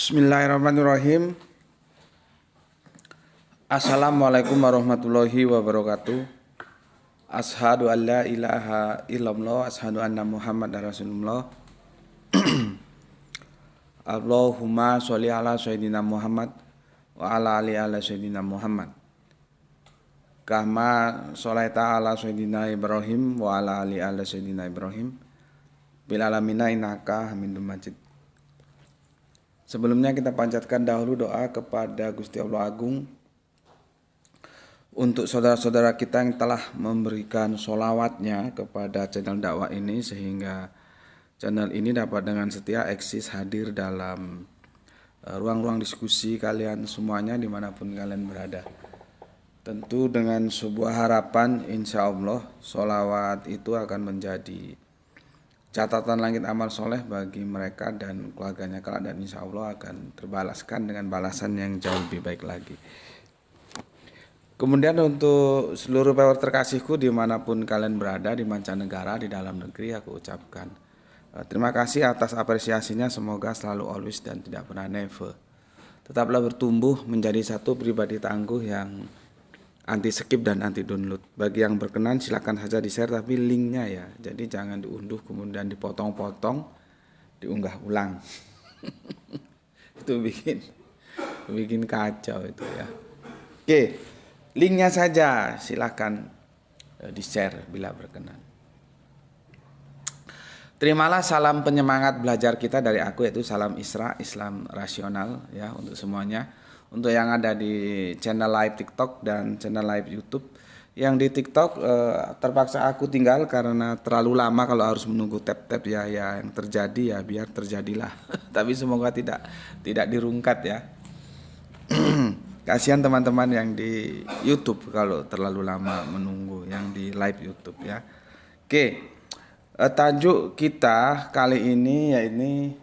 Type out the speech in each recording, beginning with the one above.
Bismillahirrahmanirrahim. Assalamualaikum warahmatullahi wabarakatuh. Ashadu an la ilaha illallah, ashadu anna Muhammad Rasulullah. Allahumma sholli ala sayyidina Muhammad wa ala ali ala sayyidina Muhammad. Kama sholaita ala sayyidina Ibrahim wa ala ali ala sayyidina Ibrahim. Bil alamina innaka Hamidum Majid. Sebelumnya kita panjatkan dahulu doa kepada Gusti Allah Agung untuk saudara-saudara kita yang telah memberikan sholawatnya kepada channel dakwah ini, sehingga channel ini dapat dengan setia eksis hadir dalam ruang-ruang diskusi kalian semuanya dimanapun kalian berada. Tentu dengan sebuah harapan, insya Allah sholawat itu akan menjadi catatan langit amal soleh bagi mereka dan keluarganya kelak, dan insya Allah akan terbalaskan dengan balasan yang jauh lebih baik lagi. Kemudian untuk seluruh viewer terkasihku dimanapun kalian berada, di mancanegara, di dalam negeri, aku ucapkan terima kasih atas apresiasinya. Semoga selalu always dan tidak pernah never. Tetaplah bertumbuh menjadi satu pribadi tangguh yang anti skip dan anti download. Bagi yang berkenan silakan saja di share, tapi linknya ya, jadi jangan diunduh kemudian dipotong-potong diunggah ulang. Itu bikin kacau itu ya. Oke, linknya saja silakan di share bila berkenan. Terimalah salam penyemangat belajar kita dari aku, yaitu salam Isra, Islam rasional ya, untuk semuanya. Untuk yang ada di channel live TikTok dan channel live YouTube. Yang di TikTok terpaksa aku tinggal karena terlalu lama kalau harus menunggu tap-tap ya, yang terjadi ya biar terjadilah. Tapi semoga tidak dirungkat ya. Kasihan teman-teman yang di YouTube kalau terlalu lama menunggu yang di live YouTube ya. Oke. Tajuk kita kali ini yaitu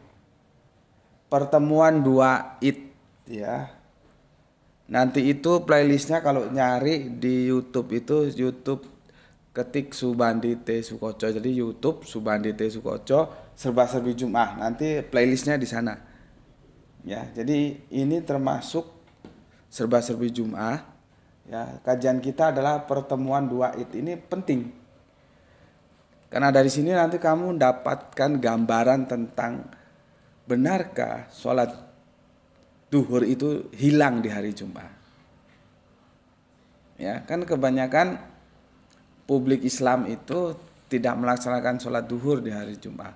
pertemuan dua Id ya. Nanti itu playlistnya kalau nyari di YouTube itu YouTube ketik Subandi T Sukoco. Jadi YouTube Subandi T Sukoco serba-serbi Jum'ah. Nanti playlistnya di sana. Ya, jadi ini termasuk serba-serbi Jum'ah. Ya, kajian kita adalah pertemuan dua Id. Ini penting. Karena dari sini nanti kamu mendapatkan gambaran tentang benarkah sholat duhur itu hilang di hari Jumat. Ya, kan kebanyakan publik Islam itu tidak melaksanakan sholat duhur di hari Jumat.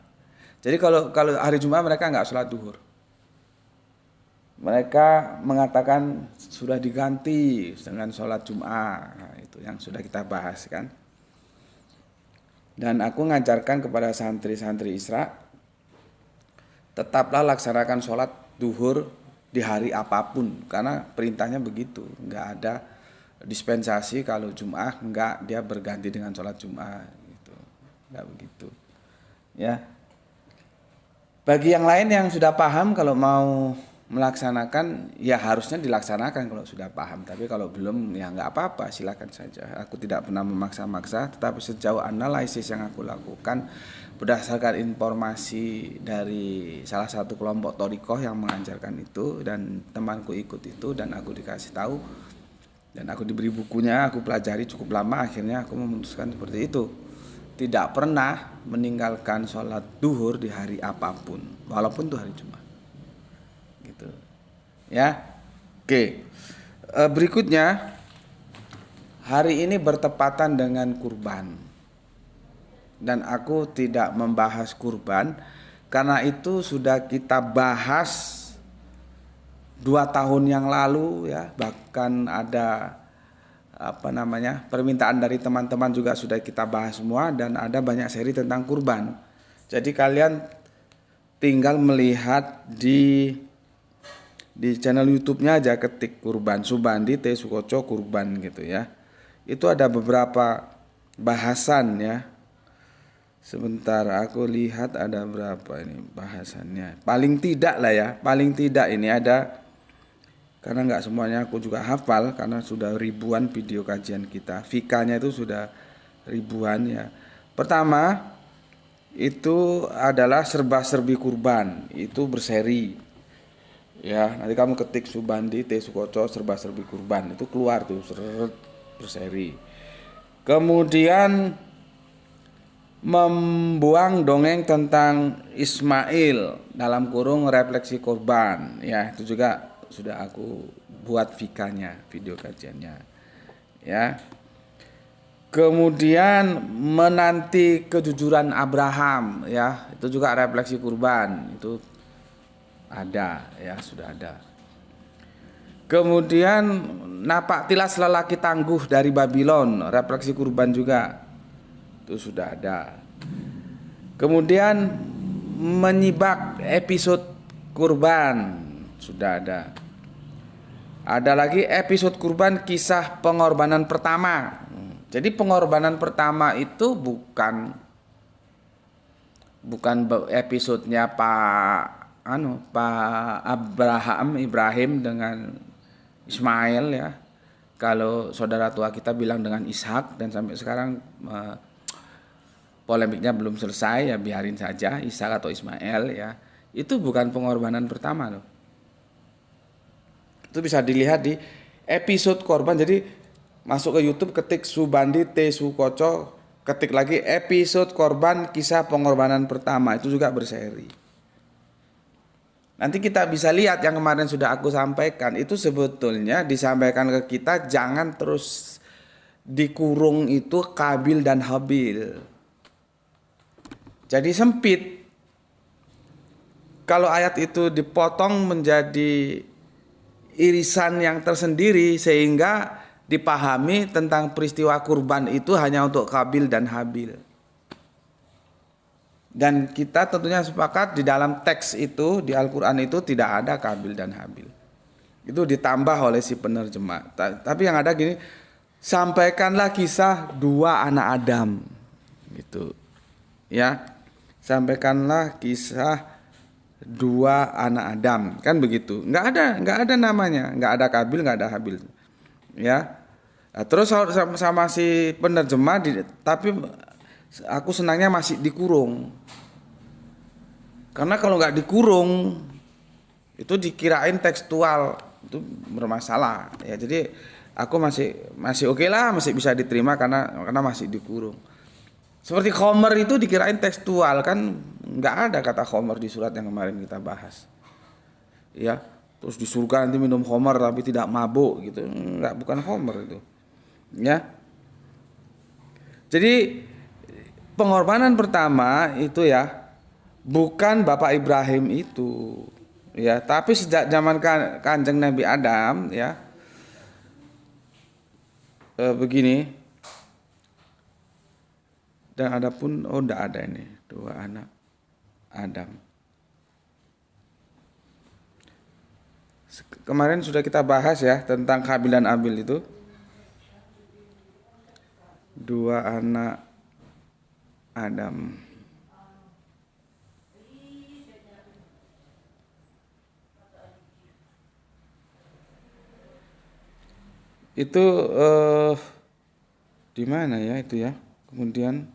Jadi kalau hari Jumat mereka nggak sholat duhur. Mereka mengatakan sudah diganti dengan sholat Jumat. Nah, itu yang sudah kita bahas kan. Dan aku ngajarkan kepada santri-santri Isra, tetaplah laksanakan sholat duhur di hari apapun, karena perintahnya begitu. Nggak ada dispensasi kalau Jum'ah nggak dia berganti dengan sholat Jum'ah gitu. Nggak begitu ya. Bagi yang lain yang sudah paham, kalau mau melaksanakan ya harusnya dilaksanakan kalau sudah paham. Tapi kalau belum ya nggak apa-apa, silakan saja. Aku tidak pernah memaksa-maksa, tetapi sejauh analisis yang aku lakukan berdasarkan informasi dari salah satu kelompok thorikoh yang mengajarkan itu, dan temanku ikut itu, dan aku dikasih tahu dan aku diberi bukunya, aku pelajari cukup lama, akhirnya aku memutuskan seperti itu. Tidak pernah meninggalkan sholat duhur di hari apapun, walaupun itu hari Jumat gitu ya. Oke, berikutnya hari ini bertepatan dengan kurban. Dan aku tidak membahas kurban karena itu sudah kita bahas 2 tahun yang lalu ya. Bahkan ada permintaan dari teman-teman juga sudah kita bahas semua, dan ada banyak seri tentang kurban. Jadi kalian tinggal melihat di channel YouTube-nya aja, ketik kurban Subandi T Sukoco kurban gitu ya. Itu ada beberapa bahasan ya. Sebentar aku lihat ada berapa ini bahasannya. Paling tidak lah ya, paling tidak ini ada, karena nggak semuanya aku juga hafal karena sudah ribuan video kajian kita. Fikanya itu sudah ribuan ya. Pertama itu adalah serba-serbi kurban, itu berseri. Ya, nanti kamu ketik Subandi T Sukoco serba-serbi kurban, itu keluar tuh seret, berseri. Kemudian membuang dongeng tentang Ismail dalam kurung refleksi korban, ya itu juga sudah aku buat VK-nya, video kajiannya, ya. Kemudian menanti kejujuran Abraham, ya itu juga refleksi kurban, itu ada, ya sudah ada. Kemudian napak tilas lelaki tangguh dari Babylon, refleksi kurban juga, itu sudah ada. Kemudian menyibak episode kurban, sudah ada. Ada lagi episode kurban kisah pengorbanan pertama. Jadi pengorbanan pertama itu bukan episodenya Pak Ibrahim dengan Ismail, ya. Kalau saudara tua kita bilang dengan Ishak, dan sampai sekarang polemiknya belum selesai, ya biarin saja Ishak atau Ismail, ya. Itu bukan pengorbanan pertama loh. Itu bisa dilihat di episode korban. Jadi masuk ke YouTube, ketik Subandi T Sukoco, ketik lagi episode korban kisah pengorbanan pertama, itu juga berseri. Nanti kita bisa lihat yang kemarin sudah aku sampaikan, itu sebetulnya disampaikan ke kita jangan terus dikurung itu Kabil dan Habil. Jadi sempit. Kalau ayat itu dipotong menjadi irisan yang tersendiri sehingga dipahami tentang peristiwa kurban itu hanya untuk Kabil dan Habil. Dan kita tentunya sepakat di dalam teks itu, di Al-Quran itu tidak ada Kabil dan Habil. Itu ditambah oleh si penerjemah. Tapi yang ada gini, sampaikanlah kisah dua anak Adam, gitu, ya. Sampaikanlah kisah dua anak Adam, kan begitu. Nggak ada namanya, nggak ada Kabil, nggak ada Habil, ya. Nah, terus sama si penerjemah, tapi aku senangnya masih dikurung. Karena kalau nggak dikurung itu dikirain tekstual, itu bermasalah, ya. Jadi aku masih oke lah, masih bisa diterima karena masih dikurung. Seperti khomer itu dikirain tekstual, kan nggak ada kata khomer di surat yang kemarin kita bahas, ya. Terus di surga nanti minum khomer tapi tidak mabuk, gitu, nggak, bukan khomer itu, ya. Jadi pengorbanan pertama itu, ya, bukan Bapak Ibrahim itu, ya, tapi sejak zaman Kanjeng Nabi Adam, ya, begini. Dan adapun enggak ada ini dua anak Adam. Kemarin sudah kita bahas, ya, tentang Kabil dan Abil itu. Dua anak Adam. Itu di mana ya itu, ya? Kemudian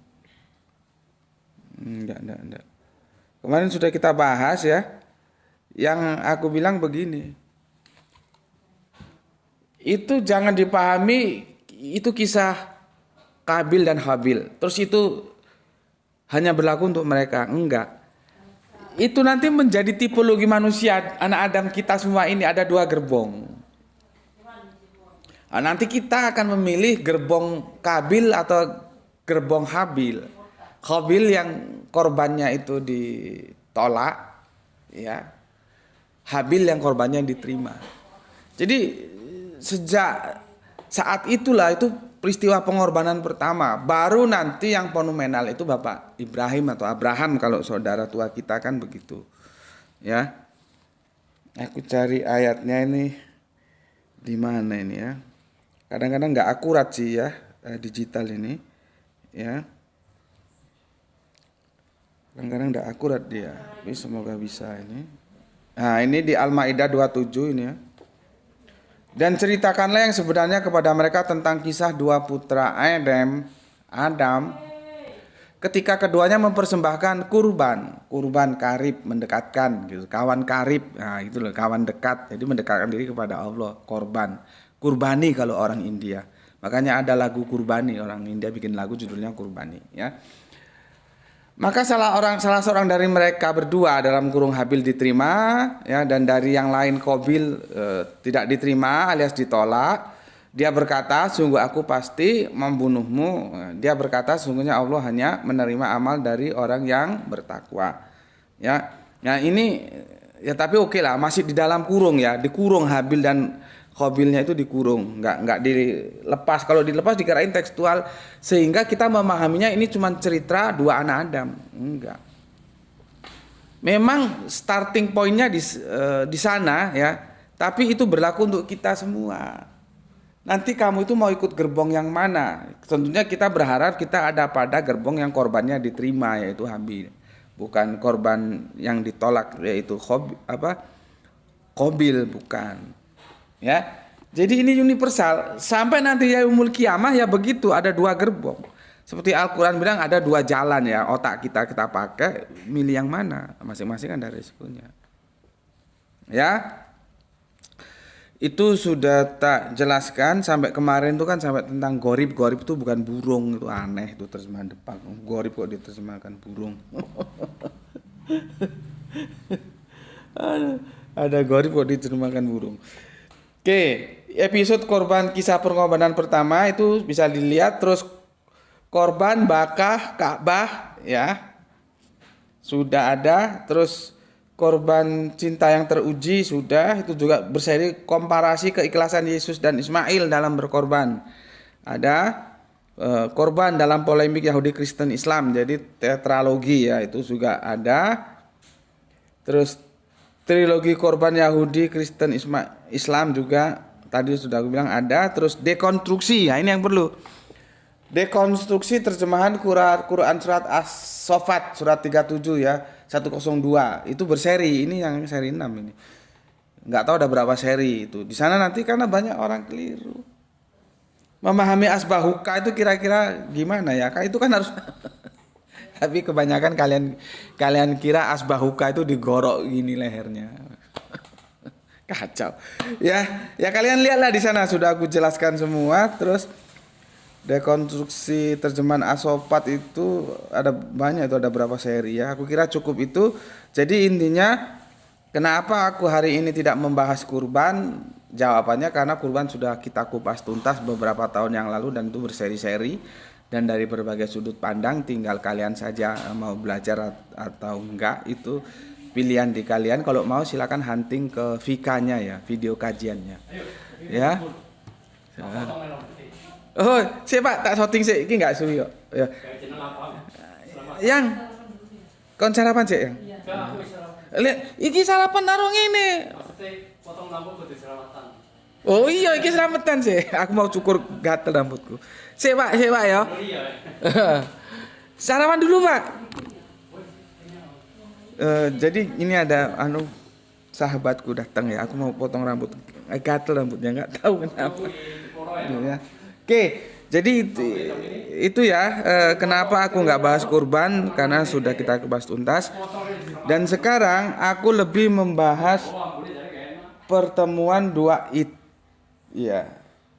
enggak. Kemarin sudah kita bahas, ya. Yang aku bilang begini. Itu jangan dipahami itu kisah Kabil dan Habil, terus itu hanya berlaku untuk mereka. Enggak. Itu nanti menjadi tipologi manusia, anak Adam kita semua ini ada dua gerbong. Nah, nanti kita akan memilih gerbong Kabil atau gerbong Habil. Habil yang korbannya itu ditolak, ya. Habil yang korbannya diterima. Jadi sejak saat itulah itu peristiwa pengorbanan pertama. Baru nanti yang fenomenal itu Bapak Ibrahim atau Abraham kalau saudara tua kita kan begitu, ya. Aku cari ayatnya ini di mana ini, ya. Kadang-kadang nggak akurat sih, ya, digital ini, ya. Kadang-kadang nggak akurat dia. Tapi semoga bisa ini. Nah, ini di Al-Maidah 27 ini, ya. Dan ceritakanlah yang sebenarnya kepada mereka tentang kisah dua putra Adam ketika keduanya mempersembahkan kurban karib, mendekatkan gitu, kawan karib, nah itu loh, kawan dekat, jadi mendekatkan diri kepada Allah, kurbani kalau orang India, makanya ada lagu kurbani, orang India bikin lagu judulnya kurbani ya. Maka salah seorang dari mereka berdua dalam kurung Habil diterima ya, dan dari yang lain Qabil tidak diterima alias ditolak. Dia berkata, sungguh aku pasti membunuhmu. Dia berkata, sungguhnya Allah hanya menerima amal dari orang yang bertakwa. Ya, nah ini ya tapi oke lah, masih di dalam kurung ya, dikurung Habil dan Qabilnya itu dikurung, nggak dilepas. Kalau dilepas dikirain tekstual, sehingga kita memahaminya ini cuma cerita dua anak Adam. Enggak. Memang starting pointnya di sana ya, tapi itu berlaku untuk kita semua. Nanti kamu itu mau ikut gerbong yang mana? Tentunya kita berharap kita ada pada gerbong yang korbannya diterima, yaitu Habil, bukan korban yang ditolak, yaitu Qabil, bukan. Ya, jadi ini universal sampai nanti yaumul kiamah ya begitu, ada dua gerbong. Seperti Al-Quran bilang ada dua jalan ya, otak kita pakai, milih yang mana, masing-masing ada resikonya. Ya, itu sudah tak jelaskan sampai kemarin tuh kan, sampai tentang gorib itu bukan burung, itu aneh, itu terjemahan depan. Gorib kok diterjemahkan burung. Ada gorib kok diterjemahkan burung. Oke, episode korban kisah pengorbanan pertama itu bisa dilihat, terus korban bakah Ka'bah ya sudah ada, terus korban cinta yang teruji sudah, itu juga berseri komparasi keikhlasan Yesus dan Ismail dalam berkorban. Ada korban dalam polemik Yahudi Kristen Islam, jadi tetralogi ya, itu juga ada. Terus trilogi korban Yahudi Kristen Islam juga tadi sudah aku bilang ada. Terus dekonstruksi, ya ini yang perlu. Dekonstruksi terjemahan Quran surat As-Saffat surat 37 ya, 102. Itu berseri, ini yang seri 6 ini. Enggak tahu ada berapa seri itu. Di sana nanti karena banyak orang keliru. Memahami asbahuka itu kira-kira gimana ya? Itu kan harus tapi kebanyakan kalian kira asbahuka itu digorok gini lehernya. Kacau. Ya kalian lihatlah di sana sudah aku jelaskan semua. Terus dekonstruksi terjemahan As-Saffat itu ada banyak, itu ada berapa seri ya. Aku kira cukup itu. Jadi intinya kenapa aku hari ini tidak membahas kurban? Jawabannya karena kurban sudah kita kupas tuntas beberapa tahun yang lalu dan itu berseri-seri. Dan dari berbagai sudut pandang, tinggal kalian saja mau belajar atau enggak, itu pilihan di kalian. Kalau mau silakan hunting ke Vika-nya ya, video kajiannya. Ya. Oh, siapa tak shooting sih, ini enggak suwi kok. Ya. Yang kon sarapan sih yang. Lihat, iki sarapan narung ini. Potong rambut kudu selamatan. Oh iya, iki selamatan sih. Aku mau cukur gatel rambutku. Pak ya. Sarapan dulu, Pak. Jadi ini ada sahabatku datang ya. Aku mau potong rambut. Gatel rambutnya, enggak tahu kenapa. Ya. Oke, jadi itu ya kenapa aku enggak bahas kurban, karena sudah kita bahas tuntas. Dan sekarang aku lebih membahas pertemuan dua Id. Ya.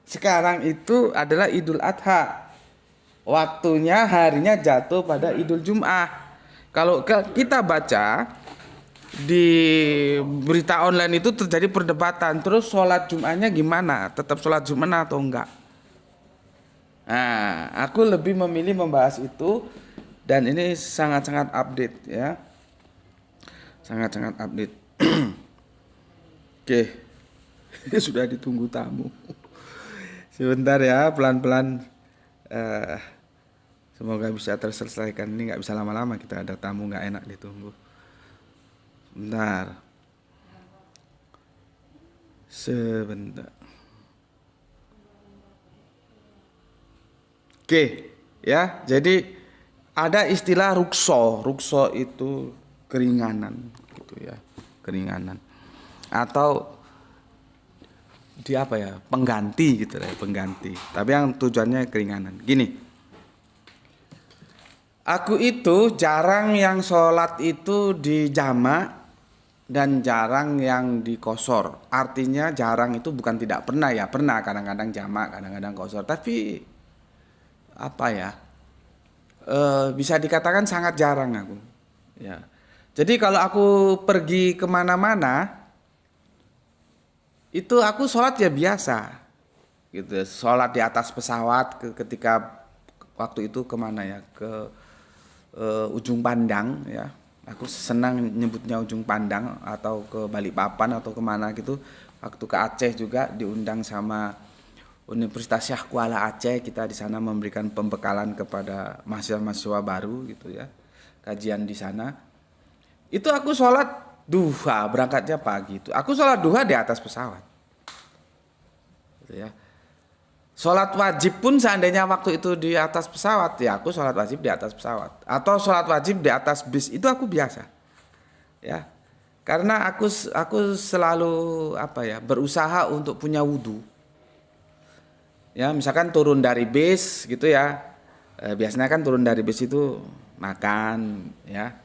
Sekarang itu adalah Idul Adha. Waktunya, harinya jatuh pada Idul Jum'ah. Kalau kita baca di berita online itu terjadi perdebatan, terus sholat Jum'ahnya gimana? Tetap sholat Jum'ah atau enggak? Nah, aku lebih memilih membahas itu, dan ini sangat-sangat update ya. Sangat-sangat update. Oke. Sudah ditunggu tamu. Sebentar ya, pelan-pelan. Semoga bisa terselesaikan. Ini nggak bisa lama-lama, kita ada tamu nggak enak ditunggu. Sebentar. Oke, ya. Jadi ada istilah rukso. Rukso itu keringanan, gitu ya, keringanan. Atau di apa ya, pengganti gitu ya, pengganti. Tapi yang tujuannya keringanan. Gini, Aku itu jarang yang sholat itu di jamak dan jarang yang di qashar. Artinya jarang itu bukan tidak pernah ya, pernah kadang-kadang jamak, kadang-kadang qashar. Tapi apa ya? Bisa dikatakan sangat jarang aku. Ya. Jadi kalau aku pergi kemana-mana, itu aku sholat ya biasa, gitu. Sholat di atas pesawat ketika waktu itu kemana ya, ke Ujung Pandang ya. Aku senang nyebutnya Ujung Pandang atau ke Balikpapan atau kemana gitu. Waktu ke Aceh juga diundang sama Universitas Syah Kuala Aceh, kita di sana memberikan pembekalan kepada mahasiswa-mahasiswa baru gitu ya. Kajian di sana. Itu aku sholat duha, berangkatnya pagi itu. Aku sholat duha di atas pesawat. Gitu ya. Sholat wajib pun seandainya waktu itu di atas pesawat, ya aku sholat wajib di atas pesawat. Atau sholat wajib di atas bis, itu aku biasa. Ya, karena aku selalu berusaha untuk punya wudhu. Ya, misalkan turun dari bis gitu ya. Biasanya kan turun dari bis itu makan, ya.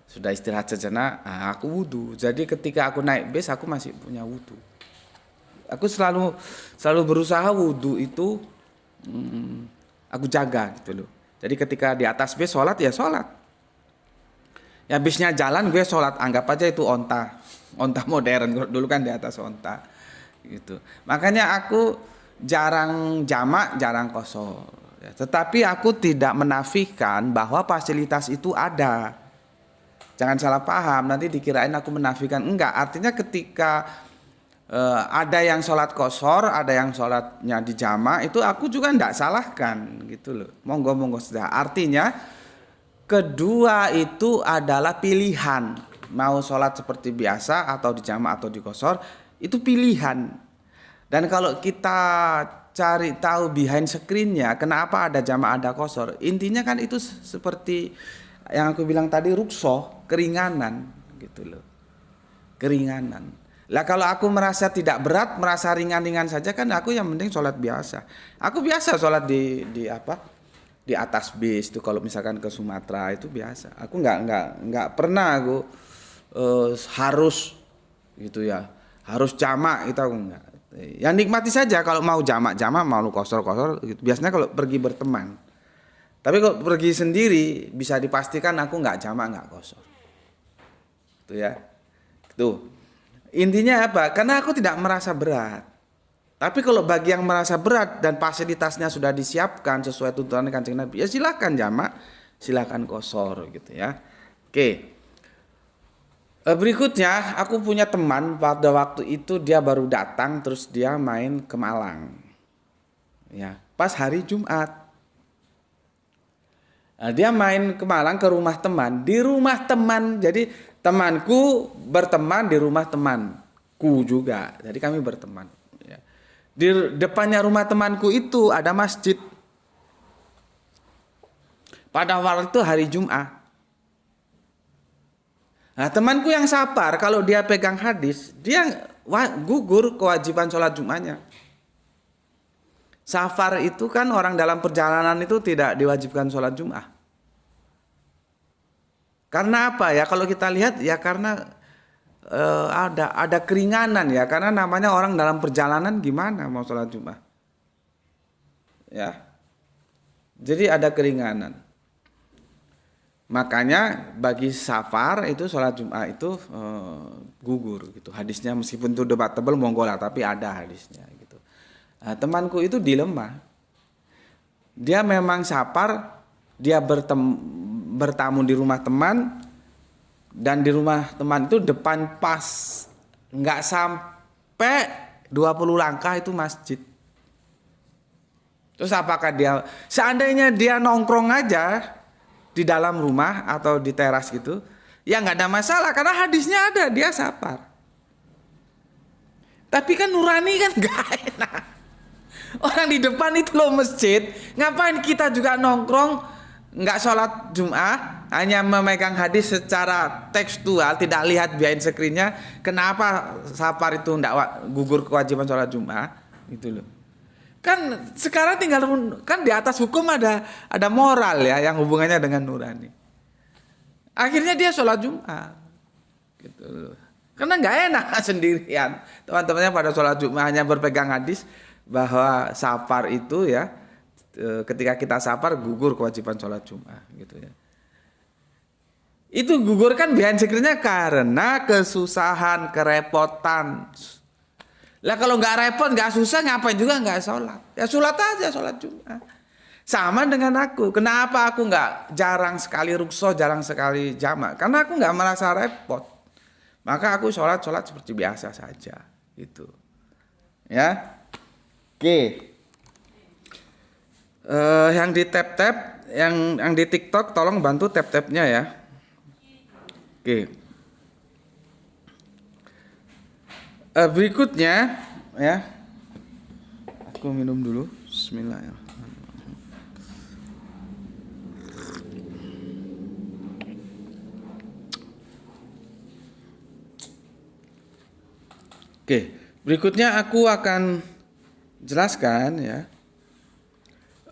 Sudah istirahat sejenak, aku wudhu. Jadi ketika aku naik bis, aku masih punya wudhu. Aku selalu berusaha wudhu itu aku jaga gitu loh. Jadi ketika di atas bis sholat ya sholat. Ya bisnya jalan gue sholat, anggap aja itu onta modern, dulu kan di atas onta gitu. Makanya aku jarang jamak, jarang qashar. Ya, tetapi aku tidak menafikan bahwa fasilitas itu ada. Jangan salah paham, nanti dikirain aku menafikan. Enggak, artinya ketika ada yang sholat qashar, ada yang sholatnya di jamak, itu aku juga enggak salahkan gitu loh. Monggo saja. Artinya kedua itu adalah pilihan. Mau sholat seperti biasa atau di jamak atau di qashar, itu pilihan. Dan kalau kita cari tahu behind screen-nya, kenapa ada jamak ada qashar, intinya kan itu seperti yang aku bilang tadi, rukhsah, keringanan gitu loh. Keringanan. Lah kalau aku merasa tidak berat, merasa ringan-ringan saja, kan aku yang penting sholat biasa. Aku biasa sholat di atas bis itu kalau misalkan ke Sumatera itu biasa. Aku nggak pernah aku harus gitu ya, harus jamak itu aku nggak. Ya nikmati saja kalau mau jamak, mau qashar gitu. Biasanya kalau pergi berteman. Tapi kalau pergi sendiri bisa dipastikan aku nggak jamak, nggak qashar. Itu ya. Tuh. Intinya apa? Karena aku tidak merasa berat. Tapi kalau bagi yang merasa berat dan fasilitasnya sudah disiapkan sesuai tuntunan Kanjeng Nabi, ya silakan jamak, silakan qashar gitu ya. Oke. Berikutnya aku punya teman pada waktu itu dia baru datang, terus dia main ke Malang. Ya, pas hari Jumat. Nah, dia main ke Malang ke rumah teman, di rumah teman. Jadi temanku berteman di rumah temanku juga. Jadi kami berteman. Ya. Di depannya rumah temanku itu ada masjid. Pada waktu itu hari Jumat. Nah, temanku yang sabar, kalau dia pegang hadis, dia gugur kewajiban sholat Jumatnya. Safar itu kan orang dalam perjalanan itu tidak diwajibkan sholat Jumat. Karena apa ya? Kalau kita lihat ya karena ada keringanan ya. Karena namanya orang dalam perjalanan gimana mau sholat Jumat? Ya, jadi ada keringanan. Makanya bagi safar itu sholat Jumat itu gugur gitu. Hadisnya meskipun itu debatable monggo lah, tapi ada hadisnya gitu. Nah, temanku itu dilema. Dia memang safar, dia bertamu di rumah teman, dan di rumah teman itu depan pas nggak sampai 20 langkah itu masjid. Terus apakah dia seandainya dia nongkrong aja di dalam rumah atau di teras gitu, ya nggak ada masalah karena hadisnya ada, dia safar. Tapi kan nurani kan nggak enak. Orang di depan itu loh masjid, ngapain kita juga nongkrong nggak sholat Jumat, hanya memegang hadis secara tekstual, tidak lihat behind screen-nya. Kenapa safar itu nggak gugur kewajiban sholat Jumat gitu loh. Kan sekarang tinggal kan di atas hukum ada moral ya yang hubungannya dengan nurani. Akhirnya dia sholat Jumat, gitu. Karena nggak enak sendirian. Teman-temannya pada sholat Jumat hanya berpegang hadis bahwa safar itu ya, ketika kita safar gugur kewajiban sholat Jumat, gitu ya. Itu gugur kan behind secret-nya karena kesusahan, kerepotan. Lah kalau nggak repot, nggak susah, ngapain juga nggak sholat? Ya sholat aja, sholat Jumat. Sama dengan aku. Kenapa aku nggak jarang sekali rukso, jarang sekali jamak? Karena aku nggak merasa repot. Maka aku sholat seperti biasa saja. Gitu. Ya. Oke. Yang di tap-tap, yang di TikTok, tolong bantu tap-tapnya ya. Oke. Berikutnya ya. Aku minum dulu. Bismillahirrahmanirrahim. Oke, berikutnya aku akan jelaskan ya.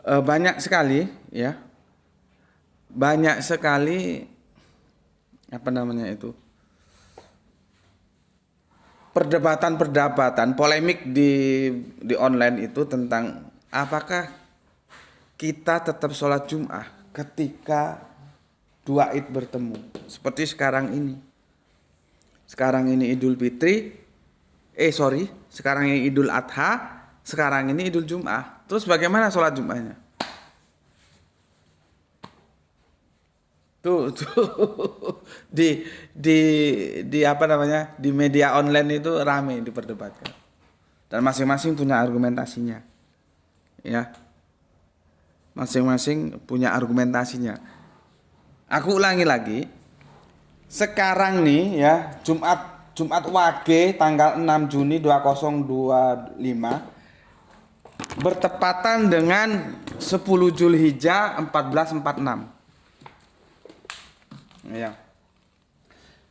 Banyak sekali ya. Banyak sekali apa namanya itu? Perdebatan-perdebatan, polemik di online itu tentang apakah kita tetap sholat Jumat ketika dua Id bertemu. Seperti sekarang ini. Sekarang ini Idul Fitri. Sekarang ini Idul Adha, sekarang ini Idul Jum'ah. Terus bagaimana sholat Jum'ahnya? Tuh di apa namanya? Di media online itu ramai diperdebatkan. Dan masing-masing punya argumentasinya. Ya. Masing-masing punya argumentasinya. Aku ulangi lagi. Sekarang nih ya, Jumat Wage tanggal 6 Juni 2025 bertepatan dengan 10 Zulhijjah 1446. Ya.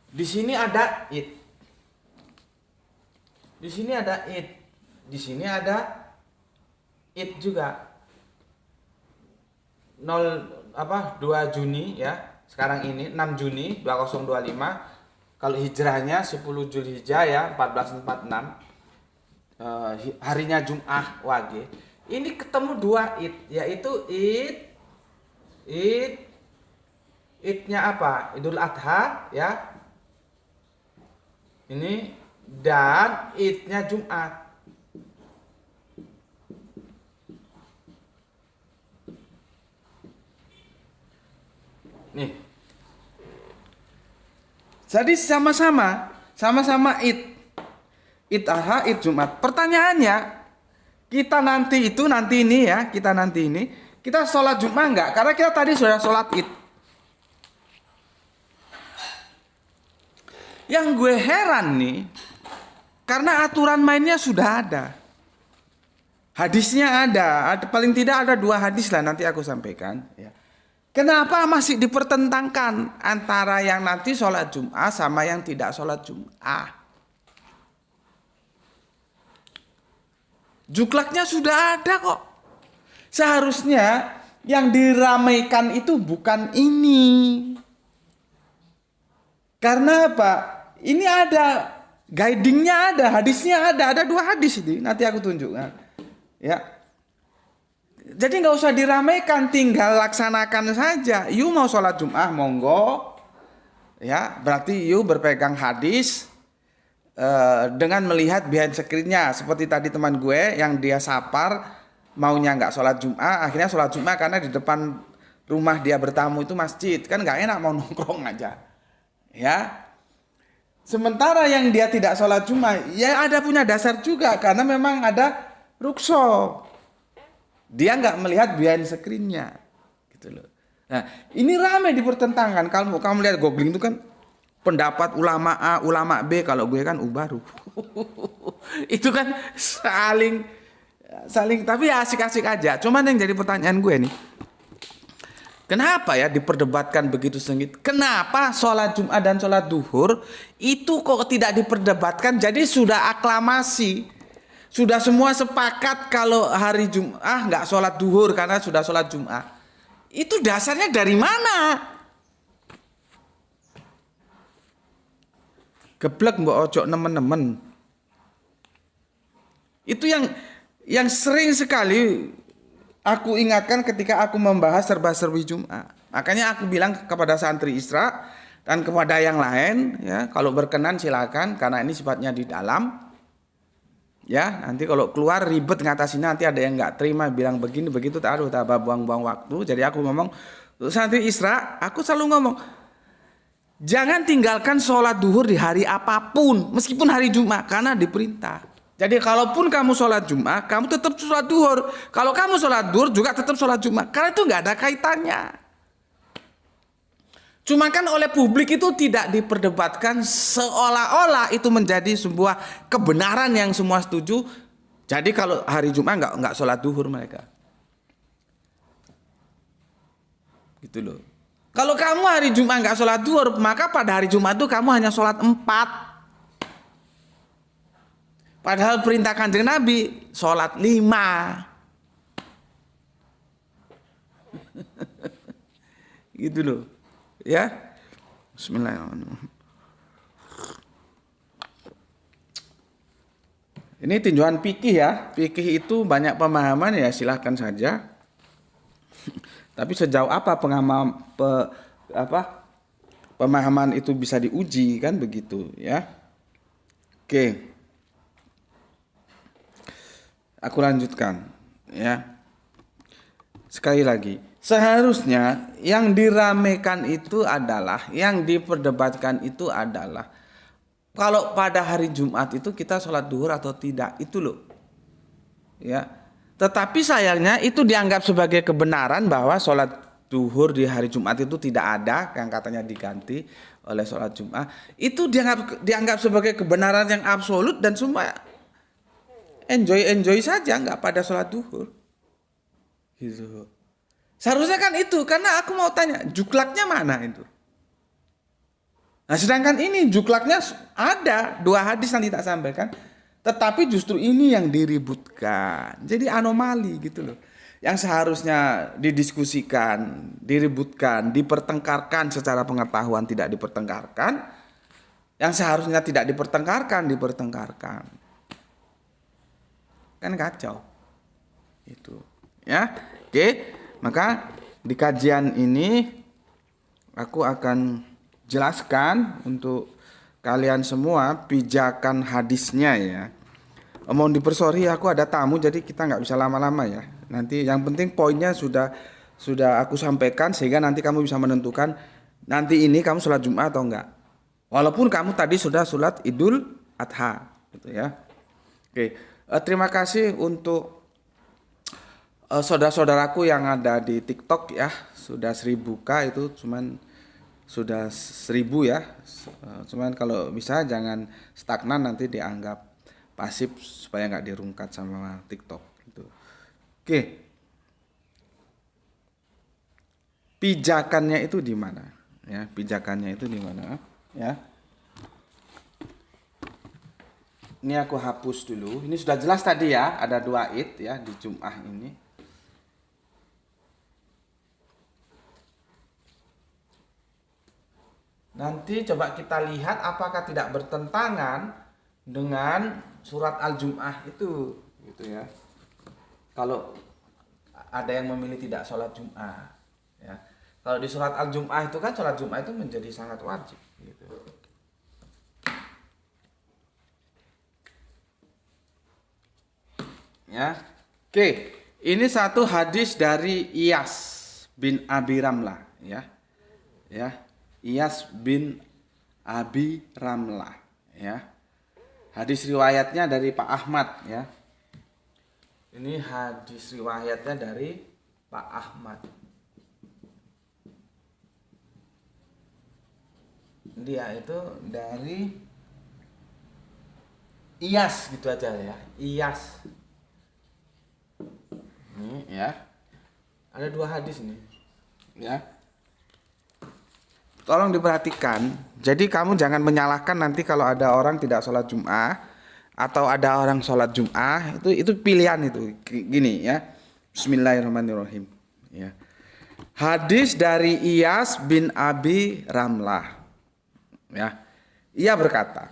Di sini ada Id. Di sini ada Id. Di sini ada Id juga. 2 Juni ya. Sekarang ini 6 Juni 2025. Kalau hijrahnya 10 Zulhijjah ya 1446, harinya Jum'ah Wage. Ini ketemu dua Id, yaitu Idnya apa? Idul Adha ya. Ini dan Idnya Jumat. Nih. Jadi sama-sama Id Adha, Id Jumat. Pertanyaannya, kita nanti ini, kita sholat Jumat enggak? Karena kita tadi sudah sholat Id. Yang gue heran nih, karena aturan mainnya sudah ada. Hadisnya ada, paling tidak ada 2 hadis lah, nanti aku sampaikan. Ya. Kenapa masih dipertentangkan antara yang nanti sholat Jum'ah sama yang tidak sholat Jum'ah? Juklaknya sudah ada kok. Seharusnya yang diramaikan itu bukan ini. Karena apa? Ini ada guidingnya, ada hadisnya, ada 2 hadis ini. Nanti aku tunjukkan. Ya. Jadi nggak usah diramaikan, tinggal laksanakan saja. You mau sholat Jum'ah, monggo. Ya, berarti you berpegang hadis dengan melihat behind screen-nya. Seperti tadi teman gue yang dia safar, maunya nggak sholat Jum'ah, akhirnya sholat Jum'ah karena di depan rumah dia bertamu itu masjid. Kan nggak enak mau nongkrong aja. Ya. Sementara yang dia tidak sholat Jum'ah, ya ada punya dasar juga karena memang ada rukso. Dia nggak melihat behind screen-nya, gitu loh. Nah, ini ramai dipertentangkan. Kalau kamu lihat googling itu kan pendapat ulama A, ulama B. Kalau gue kan baru. Itu kan saling, tapi asik-asik aja. Cuman yang jadi pertanyaan gue nih, kenapa ya diperdebatkan begitu sengit? Kenapa sholat Jumat dan sholat duhur itu kok tidak diperdebatkan? Jadi sudah aklamasi. Sudah semua sepakat kalau hari Jumat nggak sholat duhur karena sudah sholat Jumat. Itu dasarnya dari mana? Geblek mbok ojo nemen-nemen. Itu yang sering sekali aku ingatkan ketika aku membahas serba-serbi Jumat. Makanya aku bilang kepada santri Isra dan kepada yang lain, ya, kalau berkenan silakan karena ini sifatnya di dalam. Ya, nanti kalau keluar ribet ngatasinnya, nanti ada yang nggak terima bilang begini begitu, taruh tambah buang-buang waktu. Jadi aku ngomong santri Isra, aku selalu ngomong jangan tinggalkan sholat duhur di hari apapun, meskipun hari Jumat, karena diperintah. Jadi kalaupun kamu sholat Jumat, kamu tetap sholat duhur. Kalau kamu sholat duhur juga tetap sholat Jumat, karena itu nggak ada kaitannya. Cuma kan oleh publik itu tidak diperdebatkan seolah-olah itu menjadi sebuah kebenaran yang semua setuju. Jadi kalau hari Jumat nggak sholat duhur mereka. Gitu loh. Kalau kamu hari Jumat nggak sholat duhur, maka pada hari Jumat itu kamu hanya sholat 4. Padahal perintah Kanjeng Nabi sholat 5. Gitu loh. Ya, Bismillahirrahmanirrahim. Ini tinjauan fikih ya. Fikih itu banyak pemahaman ya, silahkan saja. Tapi sejauh apa pemahaman itu bisa diuji kan begitu ya. Oke. Aku lanjutkan ya. Sekali lagi. Seharusnya yang diramekan itu adalah, yang diperdebatkan itu adalah kalau pada hari Jumat itu kita sholat duhur atau tidak, itu loh. Ya. Tetapi sayangnya itu dianggap sebagai kebenaran bahwa sholat duhur di hari Jumat itu tidak ada, yang katanya diganti oleh sholat Jumat. Itu dianggap sebagai kebenaran yang absolut dan semua enjoy saja, nggak pada sholat duhur. Gitu. Seharusnya kan itu, karena aku mau tanya, juklaknya mana itu? Nah sedangkan ini juklaknya ada, 2 hadis nanti tak sampaikan, tetapi justru ini yang diributkan. Jadi anomali gitu loh. Yang seharusnya didiskusikan, diributkan, dipertengkarkan secara pengetahuan tidak dipertengkarkan. Yang seharusnya tidak dipertengkarkan, dipertengkarkan. Kan kacau. Itu. Ya. Oke. Maka di kajian ini aku akan jelaskan untuk kalian semua pijakan hadisnya ya. Mohon dipersori aku ada tamu jadi kita nggak bisa lama-lama ya. Nanti yang penting poinnya sudah aku sampaikan sehingga nanti kamu bisa menentukan nanti ini kamu sholat Jumat atau enggak. Walaupun kamu tadi sudah sholat Idul Adha gitu ya. Oke, terima kasih untuk saudara-saudaraku yang ada di TikTok ya, sudah 1000k itu cuman sudah 1000 ya. Cuman kalau bisa jangan stagnan, nanti dianggap pasif supaya nggak dirungkat sama TikTok gitu. Oke. Pijakannya itu di mana? Ya, pijakannya itu di mana? Ya. Ini aku hapus dulu. Ini sudah jelas tadi ya, ada 2 id ya di Jumat ini. Nanti coba kita lihat apakah tidak bertentangan dengan surat Al-Jum'ah itu gitu ya. Kalau ada yang memilih tidak sholat Jum'ah ya. Kalau di surat Al-Jum'ah itu kan sholat Jum'ah itu menjadi sangat wajib gitu. Ya. Oke, ini satu hadis dari Iyas bin Abi Ramlah ya. Ya. Iyas bin Abi Ramlah ya. Hadis riwayatnya dari Pak Ahmad ya. Ini hadis riwayatnya dari Pak Ahmad. Dia itu dari Iyas gitu aja ya. Iyas. Ini ya. Ada 2 hadis nih. Ya. Tolong diperhatikan. Jadi kamu jangan menyalahkan nanti kalau ada orang tidak sholat Jum'ah atau ada orang sholat Jum'ah, itu pilihan itu. Gini ya. Bismillahirrahmanirrahim. Ya. Hadis dari Iyas bin Abi Ramlah. Ya. Ia berkata,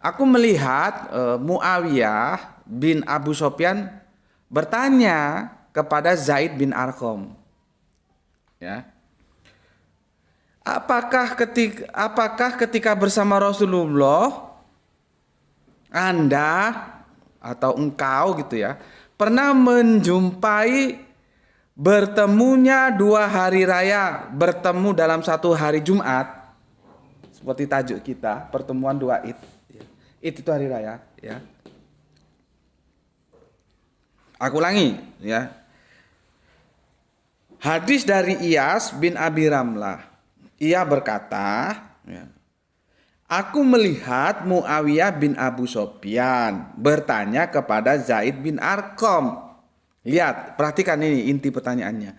aku melihat Muawiyah bin Abu Sofyan bertanya kepada Zaid bin Arqam. Ya. Apakah ketika bersama Rasulullah Anda atau engkau gitu ya pernah menjumpai bertemunya 2 hari raya bertemu dalam 1 hari Jumat, seperti tajuk kita pertemuan 2 Id. Id itu hari raya ya. Aku ulangi ya. Hadis dari Iyas bin Abi Ramlah. Ia berkata, ya, aku melihat Muawiyah bin Abu Sofyan bertanya kepada Zaid bin Arqam. Lihat, perhatikan ini inti pertanyaannya.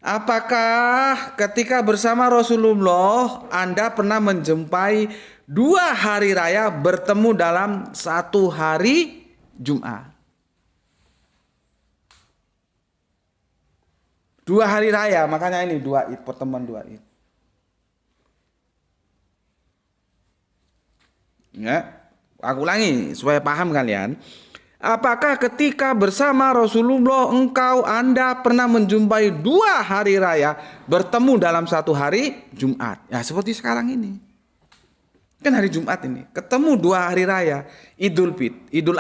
Apakah ketika bersama Rasulullah Anda pernah menjumpai 2 hari raya bertemu dalam 1 hari Jumat? 2 hari raya, makanya ini 2 Id, pertemuan 2 Id. Ya, aku ulangi supaya paham kalian. Apakah ketika bersama Rasulullah Anda pernah menjumpai 2 hari raya bertemu dalam 1 hari Jumat? Ya seperti sekarang ini. Kan hari Jumat ini. Ketemu 2 hari raya. Idul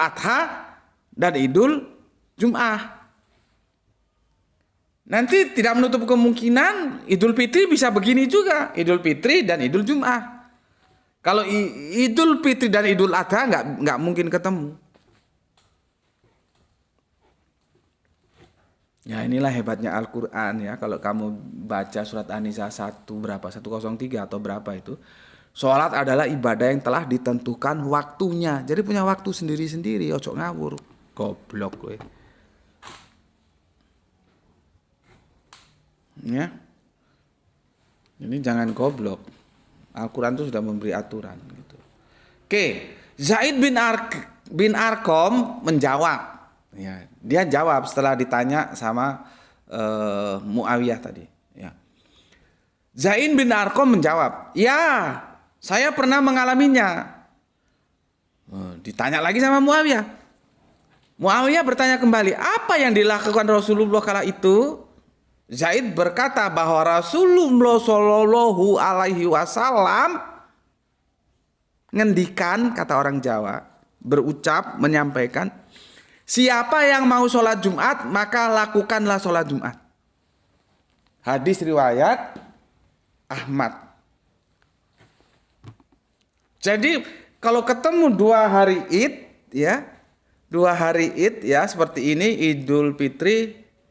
Adha dan Idul Jum'ah. Nanti tidak menutup kemungkinan Idul Fitri bisa begini juga. Idul Fitri dan Idul Jum'ah. Kalau Idul Fitri dan Idul Adha nggak mungkin ketemu. Ya inilah hebatnya Al-Quran ya. Kalau kamu baca surat An-Nisa 103 atau berapa itu. Sholat adalah ibadah yang telah ditentukan waktunya. Jadi punya waktu sendiri-sendiri. Ojo ngawur. Goblok gue. Ya. Ini jangan goblok. Al-Quran itu sudah memberi aturan gitu. Oke, Zaid bin Arqam menjawab. Ya, dia jawab setelah ditanya sama Muawiyah tadi. Ya. Zaid bin Arqam menjawab, ya, saya pernah mengalaminya. Ditanya lagi sama Muawiyah. Muawiyah bertanya kembali, apa yang dilakukan Rasulullah kala itu? Zaid berkata bahwa Rasulullah Shallallahu Alaihi Wasallam ngendikan, kata orang Jawa, berucap, menyampaikan, siapa yang mau sholat Jumat maka lakukanlah sholat Jumat. Hadis riwayat Ahmad. Jadi kalau ketemu 2 hari Id ya, 2 hari Id ya seperti ini, Idul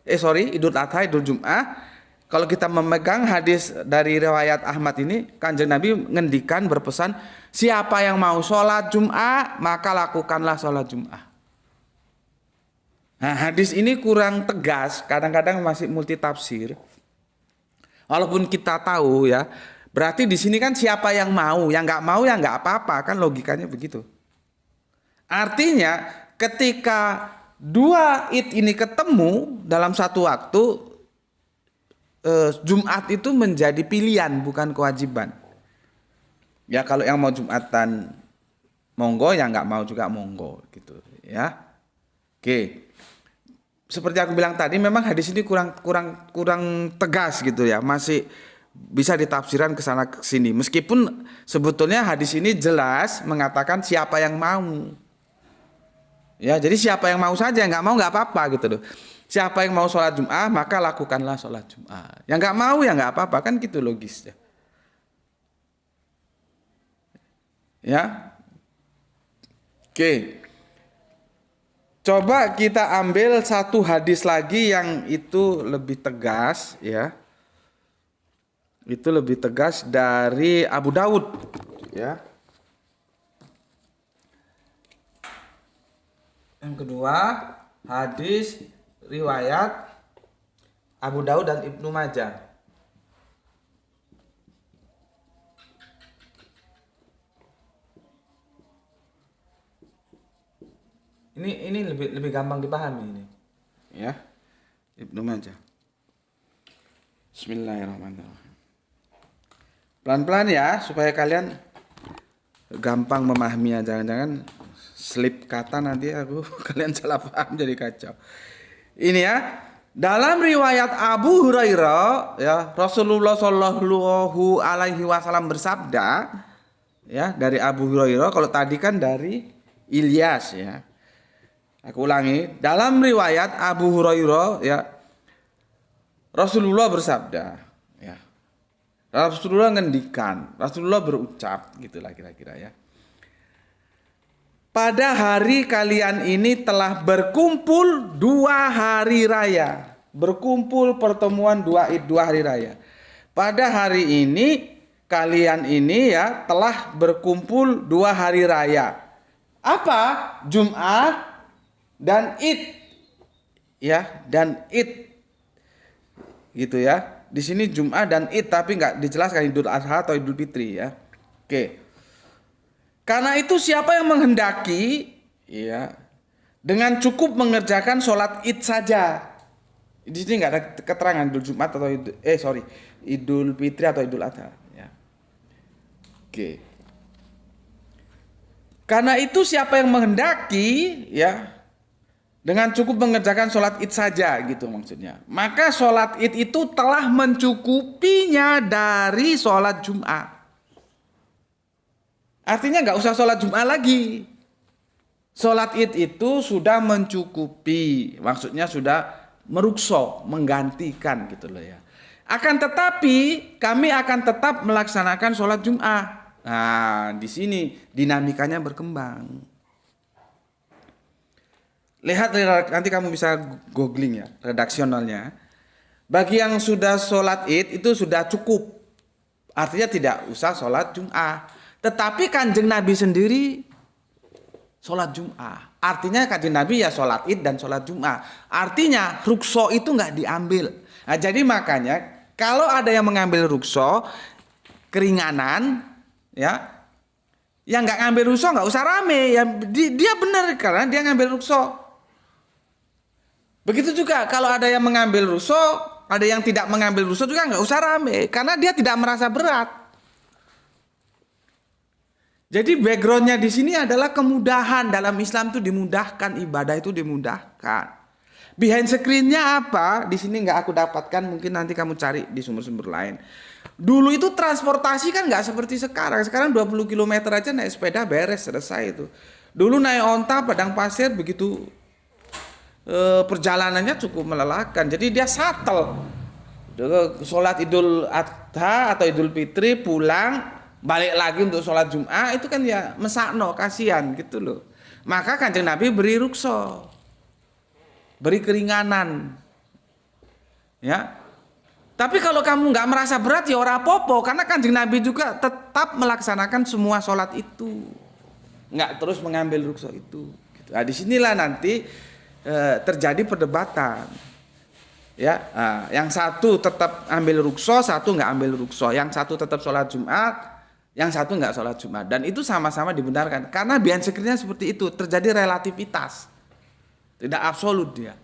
Adha, Idul Jum'ah. Kalau kita memegang hadis dari riwayat Ahmad ini, Kanjeng Nabi ngendikan berpesan, siapa yang mau sholat Jum'ah maka lakukanlah sholat Jum'ah. Nah, hadis ini kurang tegas, kadang-kadang masih multi tafsir. Walaupun kita tahu ya, berarti di sini kan siapa yang mau, yang nggak mau ya nggak apa-apa, kan logikanya begitu. Artinya ketika 2 Id ini ketemu dalam satu waktu, Jumat itu menjadi pilihan bukan kewajiban. Ya kalau yang mau Jumatan monggo, yang nggak mau juga monggo gitu ya. Oke. Seperti aku bilang tadi, memang hadis ini kurang tegas gitu ya, masih bisa ditafsirkan ke sana ke sini. Meskipun sebetulnya hadis ini jelas mengatakan siapa yang mau. Ya, jadi siapa yang mau saja, nggak mau nggak apa-apa gitu loh. Siapa yang mau sholat Jum'ah maka lakukanlah sholat Jum'ah. Yang nggak mau ya nggak apa-apa, kan gitu logisnya. Ya, oke. Coba kita ambil satu hadis lagi yang itu lebih tegas ya. Itu lebih tegas dari Abu Daud ya. Yang kedua, hadis riwayat Abu Daud dan Ibnu Majah. Ini lebih gampang dipahami ini. Ya. Ibnu Majah. Bismillahirrahmanirrahim. Pelan-pelan ya supaya kalian gampang memahami, jangan-jangan slip kata nanti kalian salah paham jadi kacau. Ini ya, dalam riwayat Abu Hurairah ya, Rasulullah Shallallahu alaihi wasallam bersabda ya, dari Abu Hurairah, kalau tadi kan dari Ilyas ya. Aku ulangi, dalam riwayat Abu Hurairah ya, Rasulullah bersabda ya. Rasulullah ngendikan, Rasulullah berucap gitulah kira-kira ya. Pada hari kalian ini telah berkumpul 2 hari raya. Berkumpul pertemuan 2 hari raya. Pada hari ini kalian ini ya telah berkumpul 2 hari raya. Apa? Jum'ah dan Id. Ya, dan Id. Gitu ya. Di sini Jum'ah dan Id tapi enggak dijelaskan Idul Adha atau Idul Fitri ya. Oke. Karena itu siapa yang menghendaki ya dengan cukup mengerjakan sholat Id saja. Di sini nggak ada keterangan Idul Jumat atau Idul Fitri atau Idul Adha ya. Oke. Karena itu siapa yang menghendaki ya dengan cukup mengerjakan sholat Id saja gitu maksudnya. Maka sholat Id itu telah mencukupinya dari sholat Jumat. Artinya nggak usah sholat Jumat lagi. Sholat Id itu sudah mencukupi. Maksudnya sudah merukso, menggantikan gitu loh ya. Akan tetapi kami akan tetap melaksanakan sholat Jumat. Nah di sini dinamikanya berkembang. Lihat nanti kamu bisa googling ya redaksionalnya. Bagi yang sudah sholat Id itu sudah cukup. Artinya tidak usah sholat Jumat. Tetapi Kanjeng Nabi sendiri sholat Jum'ah. Artinya Kanjeng Nabi ya sholat Id dan sholat Jum'ah. Artinya rukso itu nggak diambil. Nah, jadi makanya kalau ada yang mengambil rukso keringanan ya, yang nggak ngambil rukso nggak usah rame ya, dia benar karena dia ngambil rukso. Begitu juga kalau ada yang mengambil rukso, ada yang tidak mengambil rukso juga nggak usah rame karena dia tidak merasa berat. Jadi backgroundnya di sini adalah kemudahan. Dalam Islam itu dimudahkan, ibadah itu dimudahkan. Behind screen-nya apa? Di sini nggak aku dapatkan, mungkin nanti kamu cari di sumber-sumber lain. Dulu itu transportasi kan nggak seperti sekarang. Sekarang 20 km aja naik sepeda beres, selesai itu. Dulu naik onta padang pasir begitu perjalanannya cukup melelahkan. Jadi dia shuttle. Sholat Idul Adha atau Idul Fitri pulang. Balik lagi untuk sholat Jum'ah itu kan ya mesakno, kasihan gitu loh. Maka Kanjeng Nabi beri rukso, beri keringanan ya. Tapi kalau kamu nggak merasa berat ya ora apa-apa, karena Kanjeng Nabi juga tetap melaksanakan semua sholat itu, nggak terus mengambil rukso itu gitu. Nah disinilah nanti terjadi perdebatan ya. Nah, yang satu tetap ambil rukso, satu nggak ambil rukso. Yang satu tetap sholat Jumat, yang satu nggak sholat Jumat, dan itu sama-sama dibenarkan karena behind screen-nya seperti itu, terjadi relativitas, tidak absolut dia.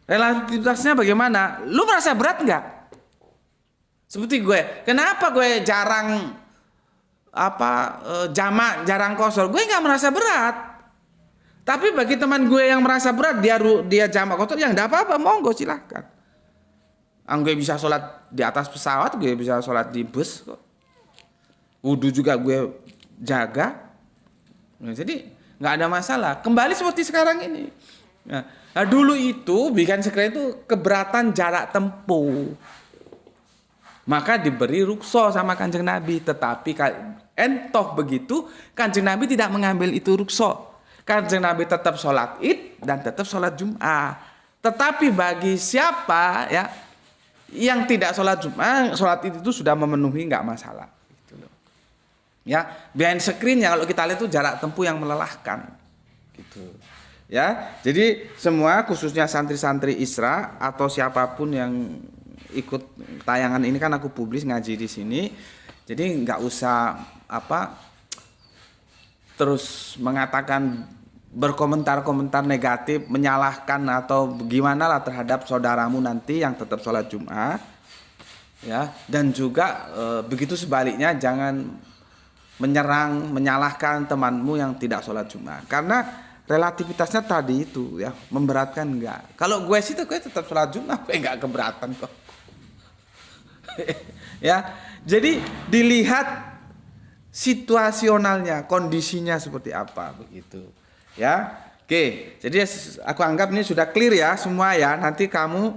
Relativitasnya bagaimana? Lu merasa berat nggak? Seperti gue, kenapa gue jarang jamak, jarang kosor? Gue nggak merasa berat. Tapi bagi teman gue yang merasa berat, dia jamak kosor, yang nggak apa-apa, monggo silahkan. Gue bisa sholat di atas pesawat, gue bisa sholat di bus kok. Wudhu juga gue jaga, jadi nggak ada masalah. Kembali seperti sekarang ini. Nah, dulu itu bikin screen itu keberatan jarak tempuh, maka diberi rukso sama Kanjeng Nabi. Tetapi entoh begitu Kanjeng Nabi tidak mengambil itu rukso. Kanjeng Nabi tetap sholat Id dan tetap sholat Jum'ah. Tetapi bagi siapa ya yang tidak sholat Jum'ah, sholat Id itu sudah memenuhi, nggak masalah. Ya, behind screen-nya kalau kita lihat itu jarak tempuh yang melelahkan gitu. Ya, jadi semua khususnya santri-santri Isra atau siapapun yang ikut tayangan ini kan aku publis ngaji di sini. Jadi nggak usah terus mengatakan berkomentar-komentar negatif, menyalahkan atau gimana lah terhadap saudaramu nanti yang tetap sholat Jumat, ya. Dan juga begitu sebaliknya, jangan menyerang, menyalahkan temanmu yang tidak sholat Jumat, karena relativitasnya tadi itu ya, memberatkan enggak. Kalau gue sih gue tetap sholat Jumat, gue enggak keberatan kok. Ya, jadi dilihat situasionalnya, kondisinya seperti apa begitu. Ya, oke. Jadi aku anggap ini sudah clear ya semua ya. Nanti kamu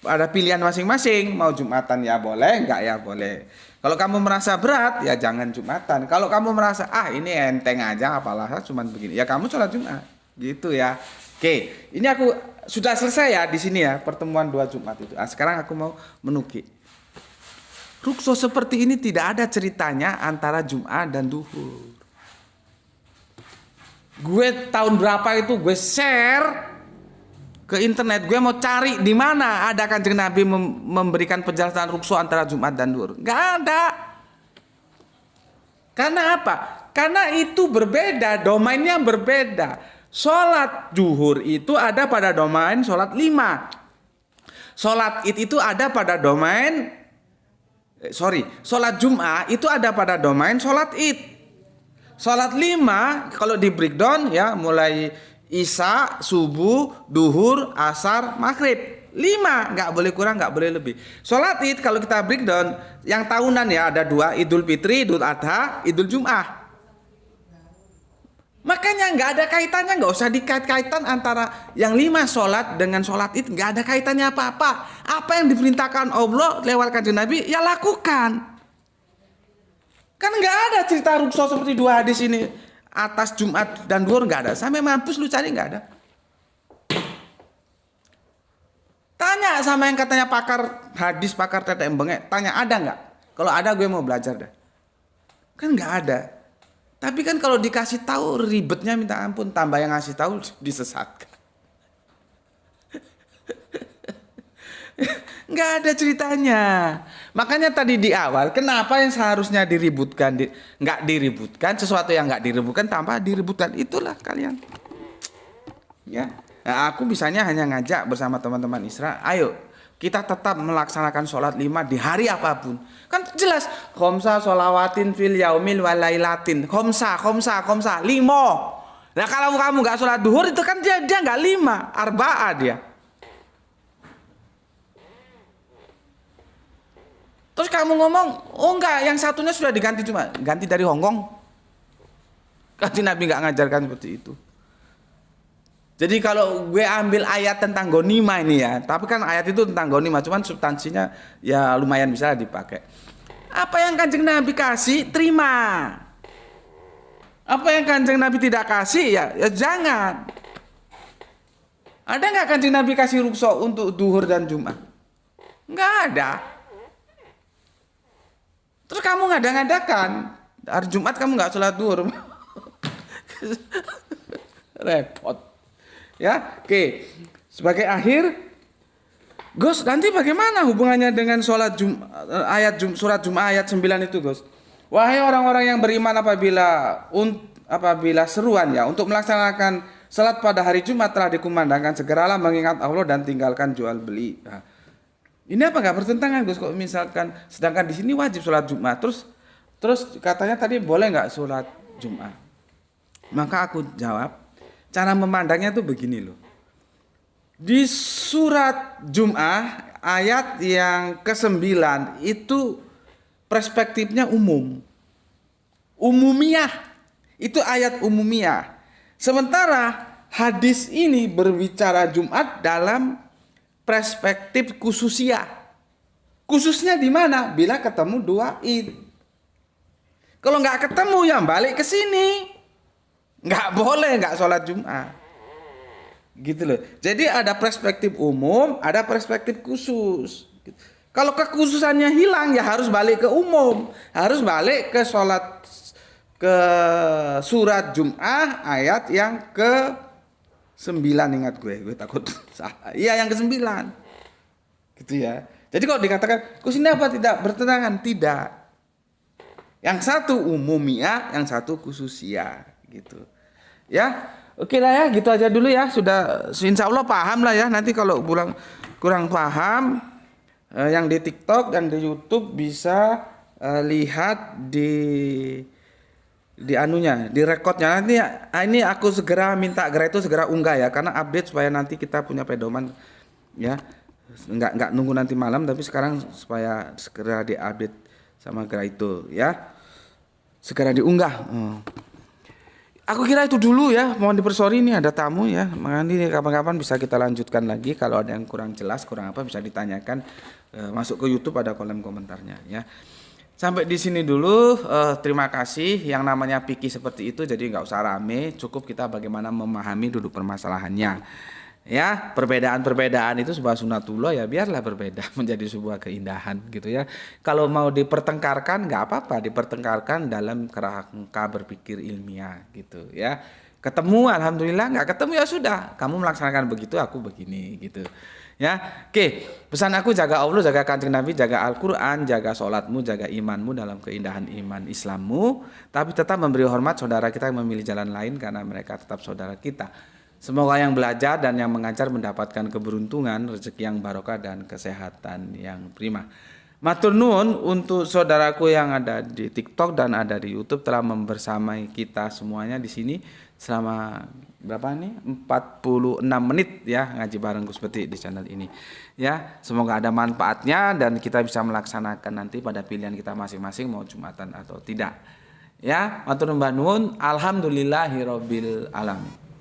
ada pilihan masing-masing, mau Jumatan ya boleh, enggak ya boleh. Kalau kamu merasa berat ya jangan Jumatan. Kalau kamu merasa ini enteng aja, apalah cuman begini, ya kamu sholat Jumat gitu ya. Oke, ini aku sudah selesai ya di sini ya pertemuan 2 Jumat itu. Sekarang aku mau menukik. Rukso seperti ini tidak ada ceritanya antara Jumat dan duhur. Gue tahun berapa itu gue share ke internet, gue mau cari di mana ada Kanjeng Nabi memberikan penjelasan rukso antara Jumat dan duhur. Nggak ada. Karena apa? Karena itu berbeda, domainnya berbeda. Sholat duhur itu ada pada domain sholat 5. Sholat id itu ada pada domain sholat Jumat itu ada pada domain sholat id. Sholat 5 kalau di breakdown ya, mulai Isya, subuh, duhur, asar, maghrib. 5, nggak boleh kurang, nggak boleh lebih. Sholat id kalau kita breakdown yang tahunan ya ada 2, Idul Fitri, Idul Adha, Idul Jum'ah. Makanya nggak ada kaitannya, nggak usah dikait-kaitan antara yang 5 sholat dengan sholat id, nggak ada kaitannya apa-apa. Apa yang diperintahkan Allah lewat Kanjeng Nabi ya lakukan. Kan nggak ada cerita rukso seperti 2 hadis ini atas Jumat dan duhur, nggak ada. Sampai mampus lu cari nggak ada. Tanya sama yang katanya pakar hadis, pakar tetek bengek, tanya ada nggak? Kalau ada gue mau belajar dah. Kan nggak ada. Tapi kan kalau dikasih tahu ribetnya minta ampun, tambah yang ngasih tahu disesatkan. Nggak ada ceritanya. Makanya tadi di awal, kenapa yang seharusnya diributkan nggak diributkan, sesuatu yang nggak diributkan tanpa diributkan, itulah kalian. Ya, nah, aku bisanya hanya ngajak bersama teman-teman Isra, ayo kita tetap melaksanakan sholat 5 di hari apapun. Kan jelas, khomsa sholawatin fil yaumil walailatin, khomsa 5. Nah kalau kamu nggak sholat duhur itu kan dia nggak 5, arba'ah dia. Terus kamu ngomong, oh enggak, yang satunya sudah diganti, cuma ganti dari Hongkong. Kanjeng Nabi enggak ngajarkan seperti itu. Jadi kalau gue ambil ayat tentang gonima ini ya, tapi kan ayat itu tentang gonima, cuman substansinya ya lumayan bisa dipakai. Apa yang Kanjeng Nabi kasih, terima. Apa yang Kanjeng Nabi tidak kasih, ya jangan. Ada enggak Kanjeng Nabi kasih rukso untuk duhur dan Jumat? Enggak ada. Terus kamu ngada-ngadakan hari Jumat kamu nggak sholat duhur, repot. Ya, oke. Sebagai akhir, Gus, nanti bagaimana hubungannya dengan sholat surat Jumat ayat 9 itu, Gus? Wahai orang-orang yang beriman, apabila seruan ya untuk melaksanakan salat pada hari Jumat telah dikumandangkan, segeralah mengingat Allah dan tinggalkan jual beli. Nah, ini apa nggak bertentangan, Gus? Kok misalkan sedangkan di sini wajib sholat Jumat, terus katanya tadi boleh nggak sholat Jumat? Maka aku jawab, cara memandangnya tuh begini loh. Di surat Jumat ayat yang ke-9 itu perspektifnya umum. Umumiyah. Itu ayat umumiyah. Sementara hadis ini berbicara Jumat dalam perspektif khususiah. Khususnya di mana? Bila ketemu 2 id. Kalau nggak ketemu ya balik ke sini. Nggak boleh nggak sholat Jumat. Gitu loh. Jadi ada perspektif umum, ada perspektif khusus. Kalau kekhususannya hilang ya harus balik ke umum. Harus balik ke surat Jumat ayat yang ke-9, ingat gue takut salah. Iya yang ke-9. Gitu ya. Jadi kalau dikatakan, Gus ini apa tidak bertentangan? Tidak. Yang satu umumiyah, yang satu khususiyah gitu. Ya, oke lah ya, gitu aja dulu ya. Sudah, insya Allah paham lah ya. Nanti kalau kurang paham, yang di TikTok dan di YouTube bisa lihat di anunya, di rekodnya. Nanti ini aku segera minta Gra itu segera unggah ya, karena update supaya nanti kita punya pedoman ya. Nggak nunggu nanti malam, tapi sekarang supaya segera diupdate sama Gra itu ya. Segera diunggah. Aku kira itu dulu ya, mohon dipersori ini ada tamu ya. Makanya kapan-kapan bisa kita lanjutkan lagi, kalau ada yang kurang jelas, kurang apa bisa ditanyakan, masuk ke YouTube ada kolom komentarnya ya. Sampai di sini dulu, terima kasih. Yang namanya pikir seperti itu jadi nggak usah rame, cukup kita bagaimana memahami duduk permasalahannya. Ya, perbedaan-perbedaan itu sebuah sunatullah ya, biarlah berbeda menjadi sebuah keindahan gitu ya. Kalau mau dipertengkarkan nggak apa-apa, dipertengkarkan dalam kerangka berpikir ilmiah gitu ya. Ketemu alhamdulillah, nggak ketemu ya sudah, kamu melaksanakan begitu, aku begini gitu. Ya, oke. Pesan aku jaga Allah, jaga Kanjeng Nabi, jaga Al-Qur'an, jaga sholatmu, jaga imanmu dalam keindahan iman Islammu, tapi tetap memberi hormat saudara kita yang memilih jalan lain karena mereka tetap saudara kita. Semoga yang belajar dan yang mengajar mendapatkan keberuntungan, rezeki yang barokah dan kesehatan yang prima. Matur nuwun untuk saudaraku yang ada di TikTok dan ada di YouTube telah membersamai kita semuanya di sini selama berapa nih? 46 menit ya ngaji bareng Gus Peti di channel ini. Ya, semoga ada manfaatnya dan kita bisa melaksanakan nanti pada pilihan kita masing-masing mau Jumatan atau tidak. Ya, matur nuwun, alhamdulillahirabbil alamin.